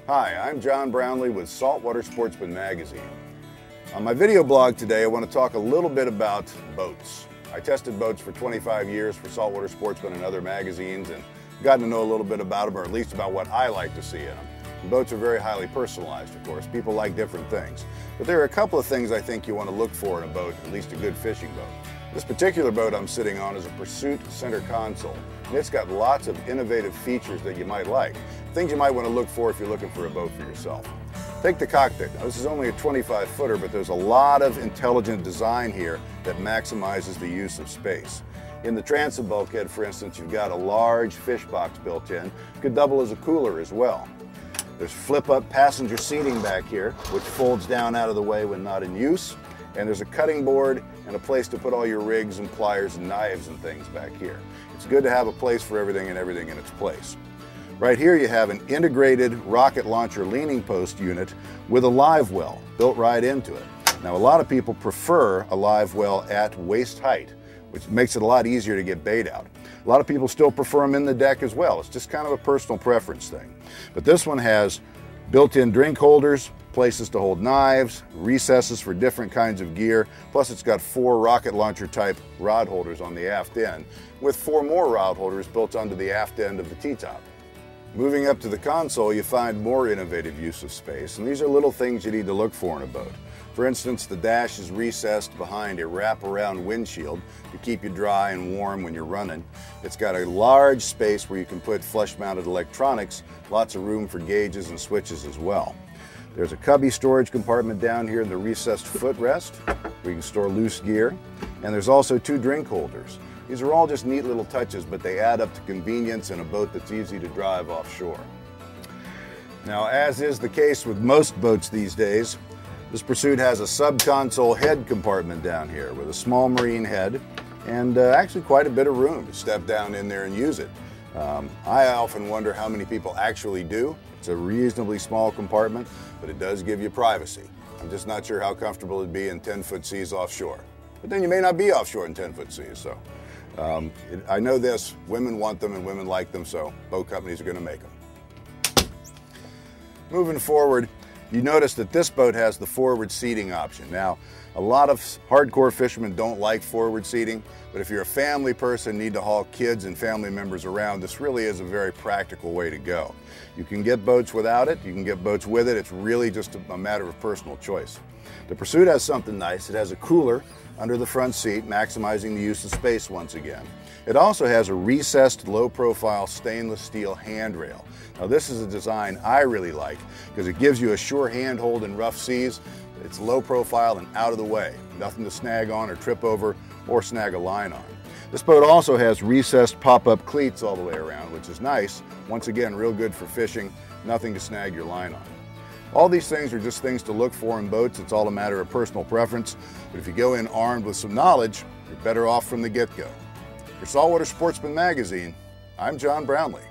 Hi, I'm John Brownlee with Saltwater Sportsman Magazine. On my video blog today, I want to talk a little bit about boats. I tested boats for 25 years for Saltwater Sportsman and other magazines and gotten to know a little bit about them, or at least about what I like to see in them. And boats are very highly personalized, of course. People like different things. But there are a couple of things I think you want to look for in a boat, at least a good fishing boat. This particular boat I'm sitting on is a Pursuit center console. And it's got lots of innovative features that you might like. Things you might want to look for if you're looking for a boat for yourself. Take the cockpit. Now, this is only a 25-footer, but there's a lot of intelligent design here that maximizes the use of space. In the transom bulkhead, for instance, you've got a large fish box built in. It could double as a cooler as well. There's flip-up passenger seating back here, which folds down out of the way when not in use. And there's a cutting board and a place to put all your rigs and pliers and knives and things back here. It's good to have a place for everything and everything in its place. Right here you have an integrated rocket launcher leaning post unit with a live well built right into it. Now, a lot of people prefer a live well at waist height, which makes it a lot easier to get bait out. A lot of people still prefer them in the deck as well. It's just kind of a personal preference thing. But this one has built-in drink holders, places to hold knives, recesses for different kinds of gear, plus it's got 4 rocket launcher type rod holders on the aft end, with 4 more rod holders built onto the aft end of the T-top. Moving up to the console, you find more innovative use of space, and these are little things you need to look for in a boat. For instance, the dash is recessed behind a wraparound windshield to keep you dry and warm when you're running. It's got a large space where you can put flush-mounted electronics, lots of room for gauges and switches as well. There's a cubby storage compartment down here in the recessed footrest where you can store loose gear, and there's also 2 drink holders. These are all just neat little touches, but they add up to convenience in a boat that's easy to drive offshore. Now, as is the case with most boats these days, this Pursuit has a sub-console head compartment down here with a small marine head and actually quite a bit of room to step down in there and use it. I often wonder how many people actually do. It's a reasonably small compartment, but it does give you privacy. I'm just not sure how comfortable it'd be in 10-foot seas offshore. But then you may not be offshore in 10-foot seas, so. I know this, women want them and women like them, so boat companies are going to make them. Moving forward, you notice that this boat has the forward seating option. Now, a lot of hardcore fishermen don't like forward seating, but if you're a family person, need to haul kids and family members around, this really is a very practical way to go. You can get boats without it, you can get boats with it, it's really just a matter of personal choice. The Pursuit has something nice. It has a cooler under the front seat, maximizing the use of space once again. It also has a recessed low-profile stainless steel handrail. Now, this is a design I really like because it gives you a sure handhold in rough seas. It's low profile and out of the way. Nothing to snag on or trip over or snag a line on. This boat also has recessed pop-up cleats all the way around, which is nice. Once again, real good for fishing, nothing to snag your line on. All these things are just things to look for in boats. It's all a matter of personal preference. But if you go in armed with some knowledge, you're better off from the get-go. For Saltwater Sportsman Magazine, I'm John Brownlee.